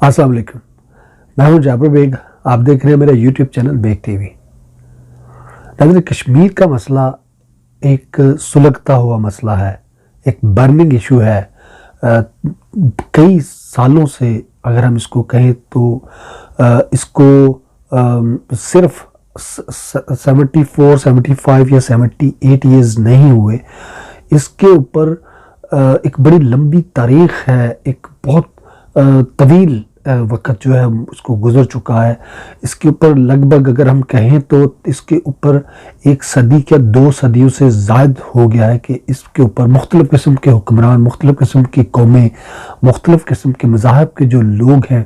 अस्सलाम वालेकुम। मैं हूं जाबिर बेग। आप देख रहे हैं मेरा यूट्यूब चैनल बेग टीवी। नाज़रीन, कश्मीर का मसला एक सुलगता हुआ मसला है, एक बर्निंग इशू है। कई सालों से अगर हम इसको कहें तो इसको सिर्फ 74, 75 या 78 ईयर्स नहीं हुए। इसके ऊपर एक बड़ी लंबी तारीख़ है, एक बहुत तवील वक़्त जो है उसको गुज़र चुका है। इसके ऊपर लगभग अगर हम कहें तो इसके ऊपर एक सदी क्या 2 सदियों से ज़ायद हो गया है कि इसके ऊपर मुख्तलिफ़ किस्म के हुक्मरान, मुख्तलिफ़ किस्म की कौमें, मुख्तलिफ़ किस्म के मज़ाहब के जो लोग हैं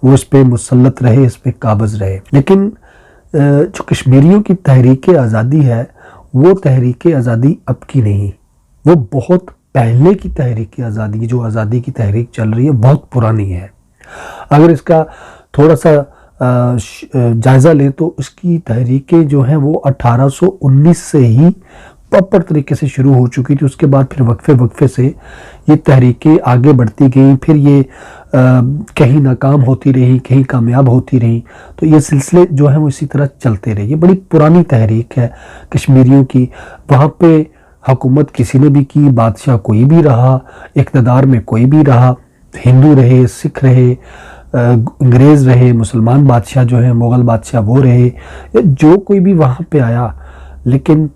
वो इस पर मुसल्लत रहे, इस पर काबिज़ रहे। लेकिन जो कश्मीरियों की तहरीक आज़ादी है वो तहरीक आज़ादी अब की नहीं, वो बहुत पहले की तहरीक आज़ादी, जो आज़ादी की तहरीक चल रही है बहुत पुरानी है। अगर इसका थोड़ा सा जायज़ा लें तो इसकी तहरीकें जो हैं वो 1819 से ही प्रॉपर तरीके से शुरू हो चुकी थी। उसके बाद फिर वक्फे से ये तहरीकें आगे बढ़ती गई, फिर ये कहीं नाकाम होती रही, कहीं कामयाब होती रही। तो ये सिलसिले जो हैं वो इसी तरह चलते रहे। ये बड़ी पुरानी तहरीक है कश्मीरियों की। वहाँ पे हुकूमत किसी ने भी की, बादशाह कोई भी रहा, इक़्तिदार में कोई भी रहा, हिंदू रहे, सिख रहे, अंग्रेज़ रहे, मुसलमान बादशाह जो हैं, मुग़ल बादशाह वो रहे, या जो कोई भी वहाँ पे आया, लेकिन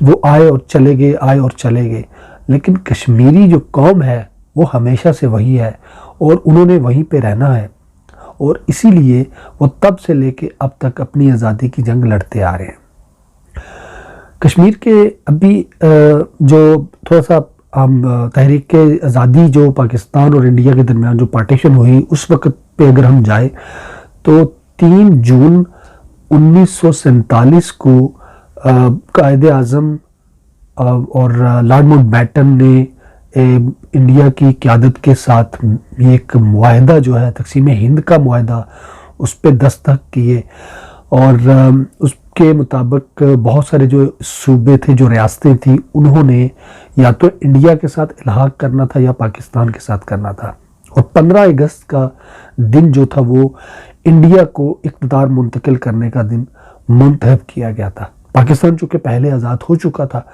वो आए और चले गए, आए और चले गए। लेकिन कश्मीरी जो कौम है वो हमेशा से वही है और उन्होंने वहीं पे रहना है। और इसीलिए वो तब से लेके अब तक अपनी आज़ादी की जंग लड़ते आ रहे हैं। कश्मीर के अभी जो थोड़ा सा हम तहरीक आज़ादी जो पाकिस्तान और इंडिया के दरमियान जो पार्टीशन हुई उस वक़्त पे अगर हम जाए तो 3 जून 1947 को कायदे आज़म और लॉर्ड माउंटबेटन ने इंडिया की क़यादत के साथ ये एक मुआहदा जो है तक़सीम हिंद का मुआहदा, उस पर दस्तखत किए। और उसके मुताबिक बहुत सारे जो सूबे थे, जो रियासतें थी, उन्होंने या तो इंडिया के साथ इल्हाक करना था या पाकिस्तान के साथ करना था। और 15 अगस्त का दिन जो था वो इंडिया को इक़्तिदार मुंतकिल करने का दिन मुंतखब किया गया था। पाकिस्तान चूँकि पहले आज़ाद हो चुका था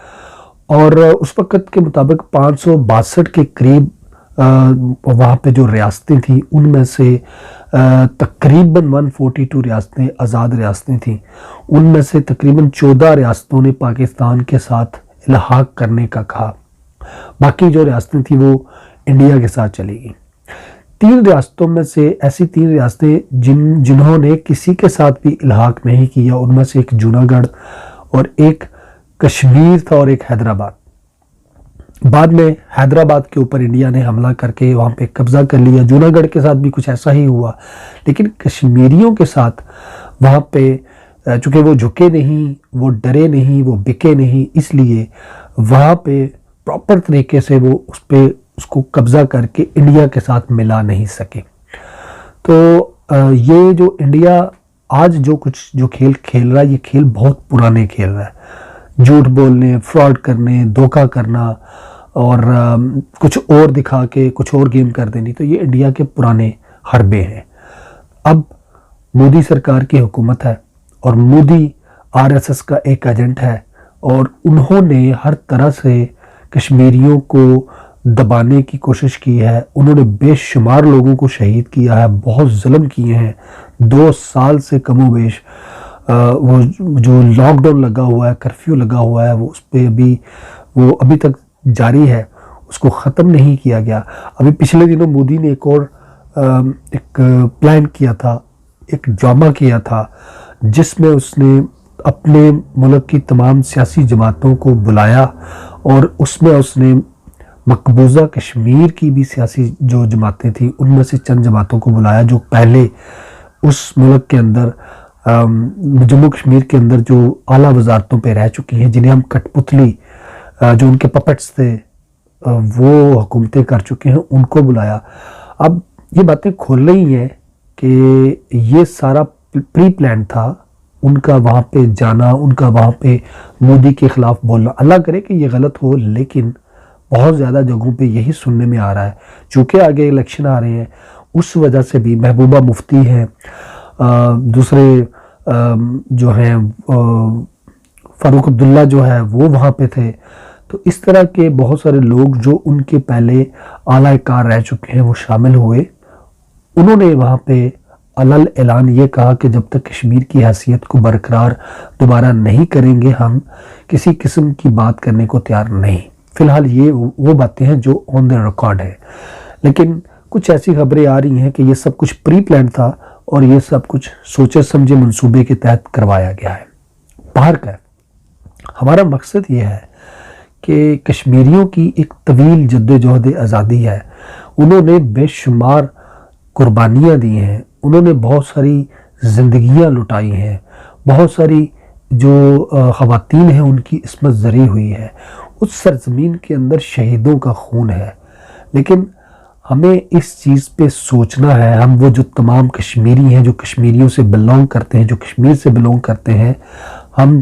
और उस वक़्त के मुताबिक 562 के करीब वहाँ पे जो रियासतें थी उनमें से तकरीबन 142 रियासतें आज़ाद रियासतें थीं। उनमें से तकरीबन 14 रियासतों ने पाकिस्तान के साथ इल्हाक करने का कहा। बाकी जो रियासतें थी वो इंडिया के साथ चली गई। 3 रियासतों में से ऐसी 3 रियासतें जिन्होंने किसी के साथ भी इल्हाक नहीं किया, उनमें से एक जूनागढ़ और एक कश्मीर था और एक हैदराबाद। बाद में हैदराबाद के ऊपर इंडिया ने हमला करके वहाँ पे कब्ज़ा कर लिया। जूनागढ़ के साथ भी कुछ ऐसा ही हुआ। लेकिन कश्मीरियों के साथ वहाँ पे चूँकि वो झुके नहीं, वो डरे नहीं, वो बिके नहीं, इसलिए वहाँ पे प्रॉपर तरीके से वो उसको कब्ज़ा करके इंडिया के साथ मिला नहीं सके। तो ये जो इंडिया आज जो खेल खेल रहा है, ये खेल बहुत पुराने खेल रहा है। झूठ बोलने, फ्रॉड करने, धोखा करना और कुछ और दिखा के कुछ और गेम कर देनी, तो ये इंडिया के पुराने हरबे हैं। अब मोदी सरकार की हुकूमत है और मोदी आरएसएस का एक एजेंट है और उन्होंने हर तरह से कश्मीरियों को दबाने की कोशिश की है। उन्होंने बेशुमार लोगों को शहीद किया है, बहुत जुल्म किए हैं। 2 साल से कमोबेश वो जो लॉकडाउन लगा हुआ है, कर्फ्यू लगा हुआ है, वो उस पर अभी तक जारी है, उसको ख़त्म नहीं किया गया। अभी पिछले दिनों मोदी ने एक प्लान किया था, एक ड्रामा किया था, जिसमें उसने अपने मुल्क की तमाम सियासी जमातों को बुलाया और उसमें उसने मकबूजा कश्मीर की भी सियासी जो जमातें थी उनमें से चंद जमातों को बुलाया जो पहले उस मुल्क के अंदर जम्मू कश्मीर के अंदर जो आला वजारतों पे रह चुकी हैं, जिन्हें हम कठपुतली जो उनके पपेट्स थे वो हुकूमतें कर चुके हैं, उनको बुलाया। अब ये बातें खोल रही हैं कि ये सारा प्री प्लान था उनका वहाँ पे जाना, उनका वहाँ पे मोदी के ख़िलाफ़ बोलना। अल्लाह करे कि ये गलत हो, लेकिन बहुत ज़्यादा जगहों पे यही सुनने में आ रहा है। चूँकि आगे इलेक्शन आ रहे हैं, उस वजह से भी महबूबा मुफ्ती हैं, दूसरे जो हैं फ़ारूक अब्दुल्ला जो है वो वहाँ पे थे। तो इस तरह के बहुत सारे लोग जो उनके पहले आला कार रह चुके हैं वो शामिल हुए। उन्होंने वहाँ पे अलल ऐलान ये कहा कि जब तक कश्मीर की हैसियत को बरकरार दोबारा नहीं करेंगे हम किसी किस्म की बात करने को तैयार नहीं। फ़िलहाल ये वो बातें हैं जो ऑन द रिकॉर्ड है, लेकिन कुछ ऐसी खबरें आ रही हैं कि ये सब कुछ प्री प्लान था और ये सब कुछ सोचे समझे मंसूबे के तहत करवाया गया है। बाहर का हमारा मकसद ये है कि कश्मीरियों की एक तवील जद्दोजहद आज़ादी है। उन्होंने बेशुमार कुर्बानियाँ दी हैं, उन्होंने बहुत सारी ज़िंदगियाँ लुटाई हैं, बहुत सारी जो ख़वातीन हैं उनकी इस्मत ज़री हुई है। उस सरज़मीन के अंदर शहीदों का खून है, लेकिन हमें इस चीज़ पे सोचना है। हम वो जो तमाम कश्मीरी हैं जो कश्मीरियों से बिलोंग करते हैं, जो कश्मीर से बिलोंग करते हैं, हम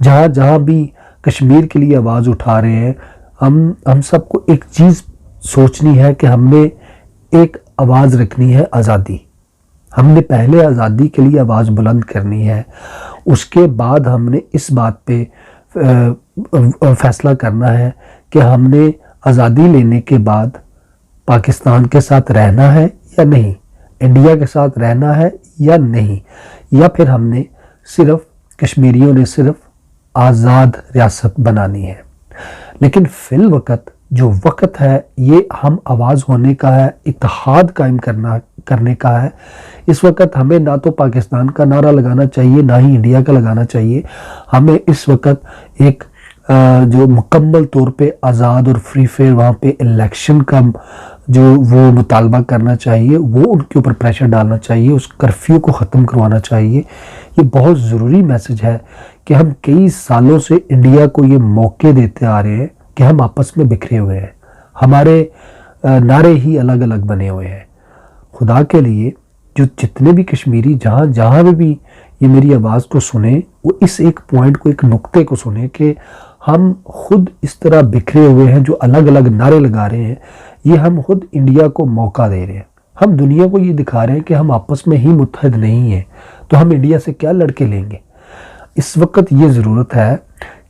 जहाँ जहाँ भी कश्मीर के लिए आवाज़ उठा रहे हैं, हम सबको एक चीज़ सोचनी है कि हमने एक आवाज़ रखनी है आज़ादी। हमने पहले आज़ादी के लिए आवाज़ बुलंद करनी है, उसके बाद हमने इस बात पे फैसला करना है कि हमने आज़ादी लेने के बाद पाकिस्तान के साथ रहना है या नहीं, इंडिया के साथ रहना है या नहीं, या फिर हमने सिर्फ कश्मीरियों ने सिर्फ आज़ाद रियासत बनानी है। लेकिन फिल वक़्त जो वक़्त है ये हम आवाज़ होने का है, इत्तेहाद कायम करने का है। इस वक़्त हमें ना तो पाकिस्तान का नारा लगाना चाहिए ना ही इंडिया का लगाना चाहिए। हमें इस वक़्त एक जो मुकम्मल तौर पे आज़ाद और फ्री फेयर वहाँ पे इलेक्शन का जो वो मुतालबा करना चाहिए, वो उनके ऊपर प्रेशर डालना चाहिए, उस कर्फ्यू को ख़त्म करवाना चाहिए। ये बहुत ज़रूरी मैसेज है कि हम कई सालों से इंडिया को ये मौके देते आ रहे हैं कि हम आपस में बिखरे हुए हैं, हमारे नारे ही अलग अलग बने हुए हैं। खुदा के लिए जो जितने भी कश्मीरी जहाँ जहाँ भी ये मेरी आवाज़ को सुने, वो इस एक पॉइंट को, एक नुक्ते को सुने कि हम खुद इस तरह बिखरे हुए हैं, जो अलग अलग नारे लगा रहे हैं, ये हम खुद इंडिया को मौका दे रहे हैं। हम दुनिया को ये दिखा रहे हैं कि हम आपस में ही मुत्तहद नहीं हैं, तो हम इंडिया से क्या लड़के लेंगे। इस वक्त ये ज़रूरत है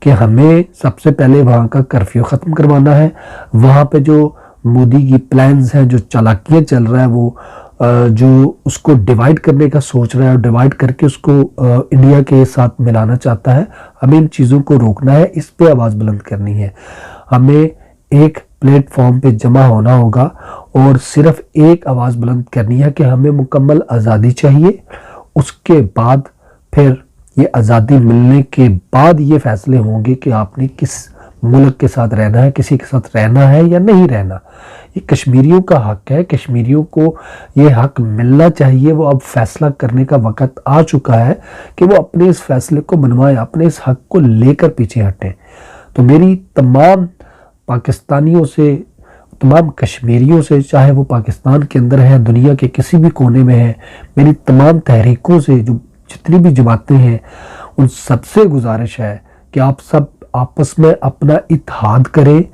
कि हमें सबसे पहले वहाँ का कर्फ्यू ख़त्म करवाना है। वहाँ पे जो मोदी की प्लान्स हैं, जो चालाकियाँ चल रहा है, वो जो उसको डिवाइड करने का सोच रहा है और डिवाइड करके उसको इंडिया के साथ मिलाना चाहता है, हमें इन चीज़ों को रोकना है, इस पे आवाज़ बुलंद करनी है। हमें एक प्लेटफॉर्म पे जमा होना होगा और सिर्फ एक आवाज़ बुलंद करनी है कि हमें मुकम्मल आज़ादी चाहिए। उसके बाद फिर ये आज़ादी मिलने के बाद ये फैसले होंगे कि आपने किस मुल्क के साथ रहना है, किसी के साथ रहना है या नहीं रहना। ये कश्मीरियों का हक है, कश्मीरियों को ये हक मिलना चाहिए। वो अब फैसला करने का वक़्त आ चुका है कि वो अपने इस फैसले को मनवाएं, अपने इस हक को लेकर पीछे हटें। तो मेरी तमाम पाकिस्तानियों से, तमाम कश्मीरियों से, चाहे वो पाकिस्तान के अंदर है, दुनिया के किसी भी कोने में है, मेरी तमाम तहरीकों से, जो जितनी भी जमातें हैं, उन सबसे गुजारिश है कि आप सब आपस में अपना इत्तेहाद करें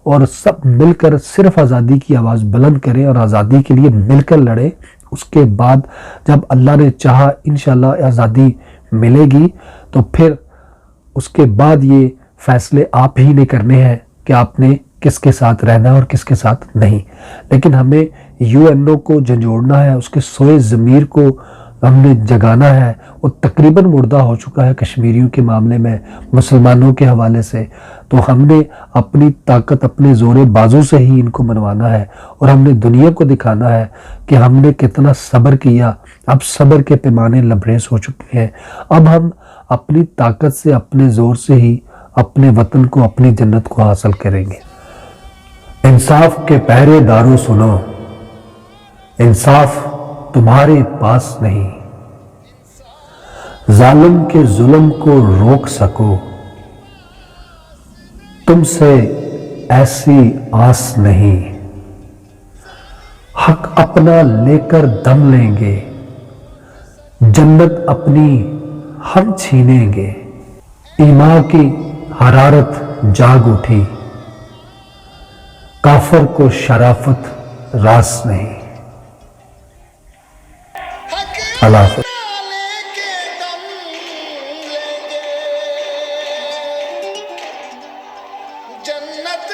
और सब मिलकर सिर्फ आज़ादी की आवाज़ बुलंद करें और आज़ादी के लिए मिलकर लड़ें। उसके बाद जब अल्लाह ने चाहा इंशाल्लाह आज़ादी मिलेगी, तो फिर उसके बाद ये फैसले आप ही ने करने हैं कि आपने किसके साथ रहना है और किसके साथ नहीं। लेकिन हमें यूएनओ को झंझोड़ना है, उसके सोए ज़मीर को हमने जगाना है। वो तकरीबन मुर्दा हो चुका है कश्मीरियों के मामले में, मुसलमानों के हवाले से। तो हमने अपनी ताकत, अपने ज़ोरे बाजू से ही इनको मनवाना है और हमने दुनिया को दिखाना है कि हमने कितना सब्र किया। अब सब्र के पैमाने लबरेज हो चुके हैं। अब हम अपनी ताकत से, अपने ज़ोर से ही अपने वतन को, अपनी जन्नत को हासिल करेंगे। इंसाफ के पहरेदारों सुनो, इंसाफ तुम्हारे पास नहीं, जालिम के जुल्म को रोक सको, तुमसे ऐसी आस नहीं। हक अपना लेकर दम लेंगे, जन्नत अपनी हम छीनेंगे। ईमान की हरारत जाग उठी, काफर को शराफत रास नहीं। अल्लाह हाफ़िज़। लेके दम लेंगे जन्नत